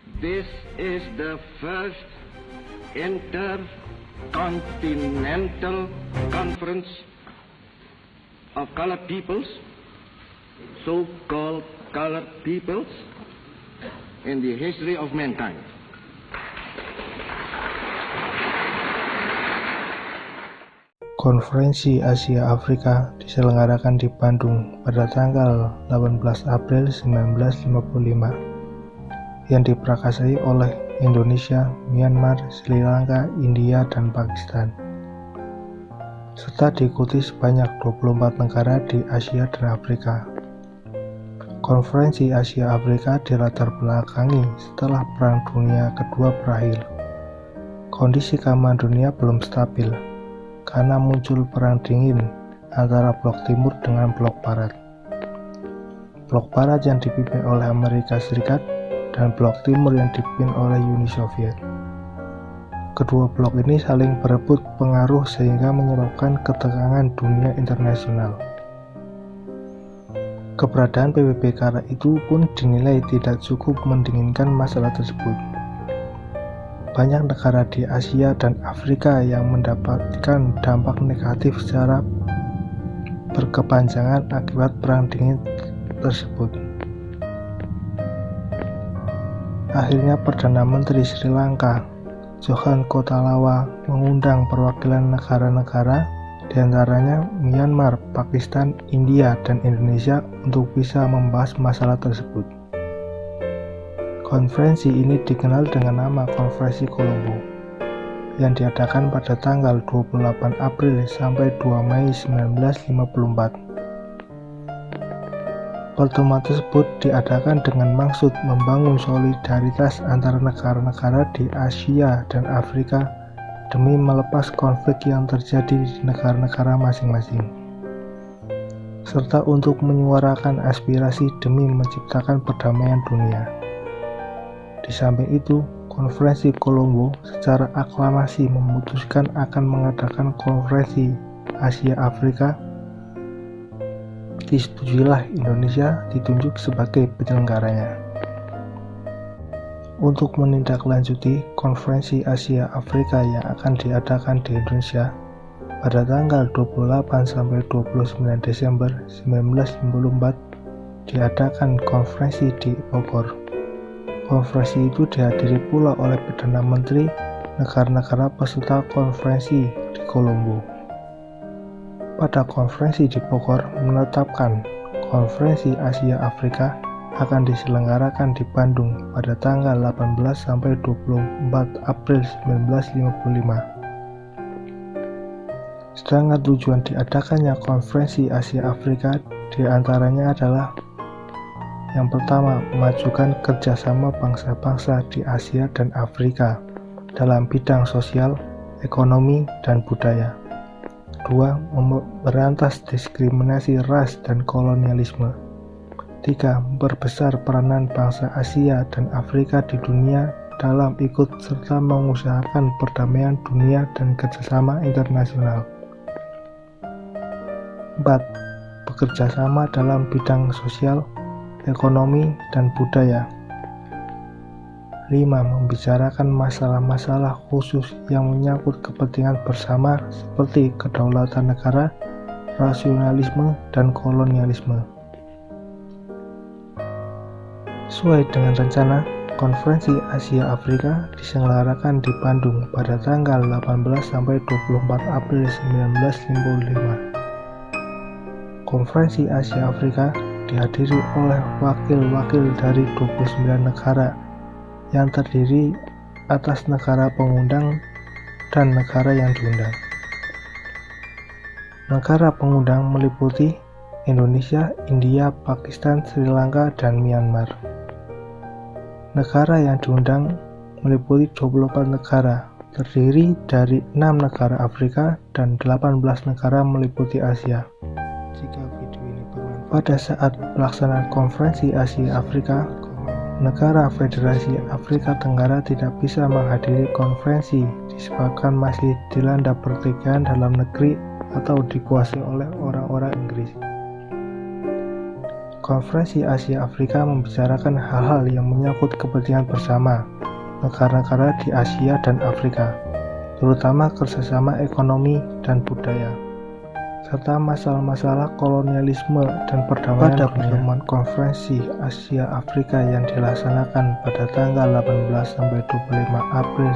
This is the first intercontinental conference of colored peoples, so-called colored peoples, in the history of mankind. Konferensi Asia Afrika diselenggarakan di Bandung pada tanggal 18 April 1955 yang diprakarsai oleh Indonesia, Myanmar, Sri Lanka, India, dan Pakistan, serta diikuti sebanyak 24 negara di Asia dan Afrika. Konferensi Asia Afrika dilatar belakangi setelah Perang Dunia Kedua berakhir. Kondisi keamanan dunia belum stabil karena muncul perang dingin antara blok timur dengan blok barat. Blok barat yang dipimpin oleh Amerika Serikat dan blok timur yang dipimpin oleh Uni Soviet. Kedua blok ini saling berebut pengaruh sehingga menyebabkan ketegangan dunia internasional. Keberadaan PBB kala itu pun dinilai tidak cukup mendinginkan masalah tersebut. Banyak negara di Asia dan Afrika yang mendapatkan dampak negatif secara berkepanjangan akibat perang dingin tersebut. Akhirnya Perdana Menteri Sri Lanka, Johan Kotalawa, mengundang perwakilan negara-negara, diantaranya Myanmar, Pakistan, India, dan Indonesia untuk bisa membahas masalah tersebut. Konferensi ini dikenal dengan nama Konferensi Colombo, yang diadakan pada tanggal 28 April sampai 2 Mei 1954. Pertemuan tersebut diadakan dengan maksud membangun solidaritas antara negara-negara di Asia dan Afrika demi melepas konflik yang terjadi di negara-negara masing-masing, serta untuk menyuarakan aspirasi demi menciptakan perdamaian dunia. Di samping itu, Konferensi Colombo secara aklamasi memutuskan akan mengadakan Konferensi Asia Afrika. Disetujuilah Indonesia ditunjuk sebagai penyelenggaranya. Untuk menindaklanjuti Konferensi Asia Afrika yang akan diadakan di Indonesia pada tanggal 28 sampai 29 Desember 1954 diadakan konferensi di Bogor. Konferensi itu dihadiri pula oleh Perdana Menteri negara-negara peserta konferensi di Colombo. Pada konferensi di Bogor menetapkan Konferensi Asia Afrika akan diselenggarakan di Bandung pada tanggal 18 sampai 24 April 1955. Sedangkan tujuan diadakannya Konferensi Asia Afrika diantaranya adalah: yang pertama, memajukan kerjasama bangsa-bangsa di Asia dan Afrika dalam bidang sosial, ekonomi, dan budaya. 2. Memberantas diskriminasi ras dan kolonialisme. 3. Memperbesar peranan bangsa Asia dan Afrika di dunia dalam ikut serta mengusahakan perdamaian dunia dan kerjasama internasional. 4. Bekerjasama dalam bidang sosial, ekonomi, dan budaya. 5. Membicarakan masalah-masalah khusus yang menyangkut kepentingan bersama seperti kedaulatan negara, rasionalisme, dan kolonialisme. Sesuai dengan rencana, Konferensi Asia Afrika diselenggarakan di Bandung pada tanggal 18 sampai 24 April 1955. Konferensi Asia Afrika dihadiri oleh wakil-wakil dari 29 negara yang terdiri atas negara pengundang dan negara yang diundang. Negara pengundang meliputi Indonesia, India, Pakistan, Sri Lanka, dan Myanmar. Negara yang diundang meliputi 24 negara, terdiri dari 6 negara Afrika dan 18 negara meliputi Asia. Jika video ini bermanfaat pada saat pelaksanaan Konferensi Asia Afrika, negara Federasi Afrika Tenggara tidak bisa menghadiri konferensi disebabkan masih dilanda pertikaian dalam negeri atau dikuasai oleh orang-orang Inggris. Konferensi Asia Afrika membicarakan hal-hal yang menyangkut kepentingan bersama negara-negara di Asia dan Afrika, terutama kerjasama ekonomi dan budaya, serta masalah-masalah kolonialisme dan perdamaian. Pada pertemuan Konferensi Asia Afrika yang dilaksanakan pada tanggal 18-25 April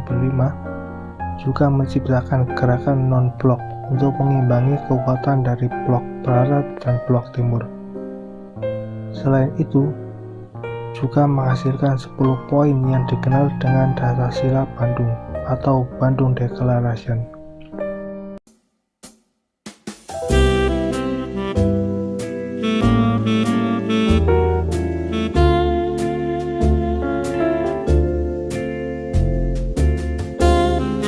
1955 juga menciptakan gerakan non-blok untuk mengimbangi kekuatan dari blok barat dan blok timur. Selain itu, juga menghasilkan 10 poin yang dikenal dengan Dasar Sila Bandung atau Bandung Declaration.